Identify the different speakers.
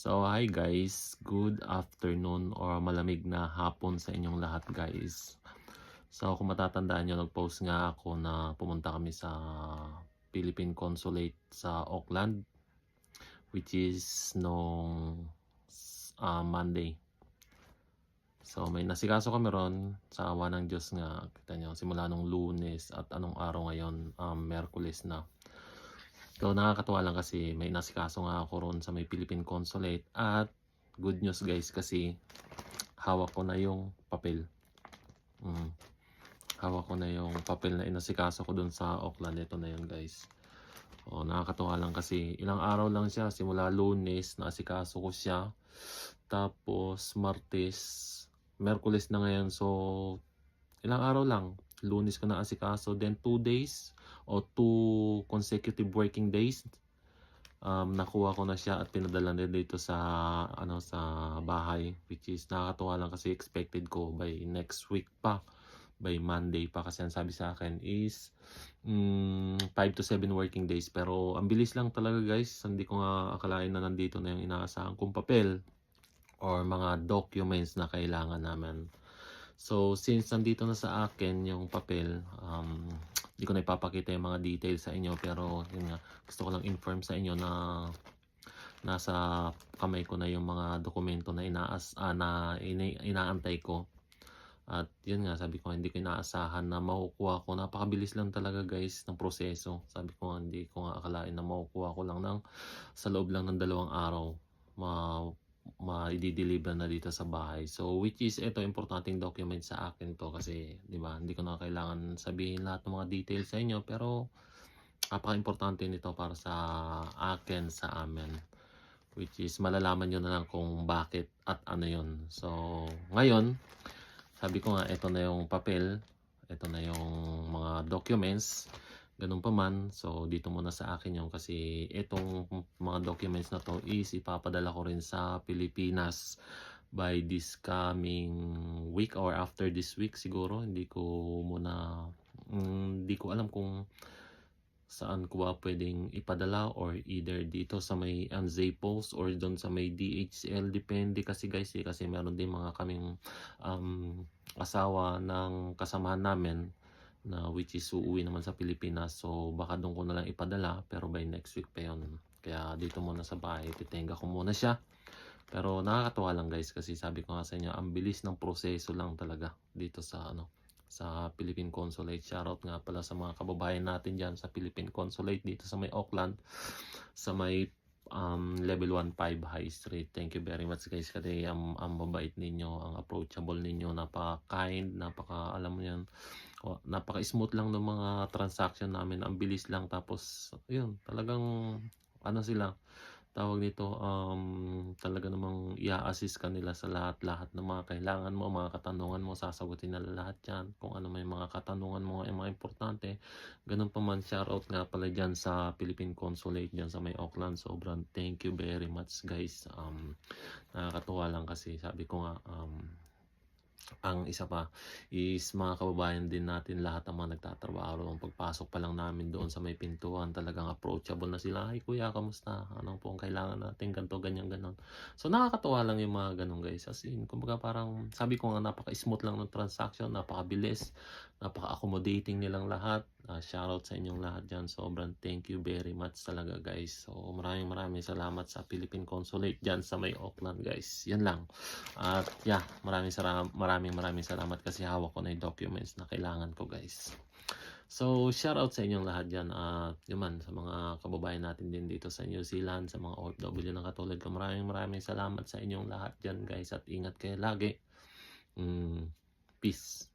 Speaker 1: So, hi guys, good afternoon or malamig na hapon sa inyong lahat guys. So, kung matatandaan nyo, nag-post nga ako na pumunta kami sa Philippine Consulate sa Auckland, which is nung Monday. So, may nasikaso kami ron sa awa ng Diyos nga. Kita nyo, simula nung Lunes at anong araw ngayon, Miyerkules na. So, nakakatuwa lang kasi may nasikaso nga ako ron sa may Philippine Consulate at good news guys kasi hawak ko na yung papel. Hawak ko na yung papel na inasikaso ko dun sa Auckland. Ito na yun guys. Nakakatuwa lang kasi ilang araw lang siya. Simula Lunes, naasikaso ko siya. Tapos Martes, Merkules na ngayon. So, ilang araw lang. Lunes ko naasikaso. Then 2 days o 2 consecutive working days. Nakuha ko na siya at pinadala na dito sa sa bahay, which is nakakatuwa lang kasi expected ko by next week pa, by Monday pa kasi ang sabi sa akin is 5 to 7 working days, pero ang bilis lang talaga guys. Hindi ko nga akalain na nandito na yung inaasahan kong papel or mga documents na kailangan namin. So since nandito na sa akin yung papel, hindi ko na ipapakita yung mga details sa inyo, pero yun nga, gusto ko lang inform sa inyo na nasa kamay ko na yung mga dokumento na inaantay ko. At yun nga, sabi ko hindi ko inaasahan na makukuha ko. Napakabilis lang talaga guys ng proseso. Sabi ko hindi ko nga akalain na makukuha ko lang sa loob lang ng 2 araw ma-i-deliver na dito sa bahay. So which is ito, importanteng document sa akin to kasi 'di ba, hindi ko na kailangan sabihin lahat ng mga details sa inyo, pero napaka-importante nito para sa akin, sa amin, which is malalaman nyo na lang kung bakit at ano yun. So ngayon, sabi ko nga ito na yung papel, ito na yung mga documents. Ganun pa man, so dito muna sa akin yung kasi itong mga documents na to is ipapadala ko rin sa Pilipinas by this coming week or after this week siguro. Hindi ko alam kung saan ko ba pwedeng ipadala, or either dito sa may MZ Post or doon sa may DHL. Depende kasi guys kasi meron din mga kaming asawa ng kasamahan namin na which is uuwi naman sa Pilipinas. So baka doon ko na lang ipadala, pero by next week pa yun. Kaya dito muna sa bahay, titenga ko muna siya. Pero nakakatuwa lang guys kasi sabi ko nga sa inyo, ang bilis ng proseso lang talaga dito sa Philippine Consulate. Shoutout nga pala sa mga kababayan natin dyan sa Philippine Consulate dito sa may Auckland, sa may level 15 High Street. Thank you very much guys kasi ang mabait ninyo, ang approachable ninyo, napaka-kind, alam mo yan, napaka-smooth lang ng mga transaction namin. Ang bilis lang, tapos yun, talagang sila, tawag nito, talaga namang i-assist ka nila sa lahat-lahat ng mga kailangan mo, mga katanungan mo, sasagutin nila lahat yan. Kung ano may mga katanungan mo, yung mga importante. Ganun pa man, shoutout nga pala dyan sa Philippine Consulate dyan sa may Auckland. Sobrang thank you very much guys. Nakakatuwa lang kasi sabi ko nga, ang isa pa is mga kababayan din natin lahat ang mga nagtatrabaho. Nung pagpasok pa lang namin doon sa may pintuan, talagang approachable na sila. Ay kuya, kamusta? Anong po ang kailangan natin? Ganto, ganyan, ganon. So nakakatuwa lang yung mga ganon guys. As in, kumbaga parang sabi ko nga, napaka-smooth lang ng transaction, napakabilis, napaka-accommodating nilang lahat. Shoutout sa inyong lahat dyan. Sobrang thank you very much talaga guys. So maraming salamat sa Philippine Consulate dyan sa may Auckland guys. Yan lang. At yeah, maraming salamat kasi hawak ko na yung documents na kailangan ko guys. So shoutout sa inyong lahat dyan. At yun sa mga kababayan natin din dito sa New Zealand, sa mga OFW na katulad ko, maraming salamat sa inyong lahat dyan guys. At ingat kayo lagi. Peace.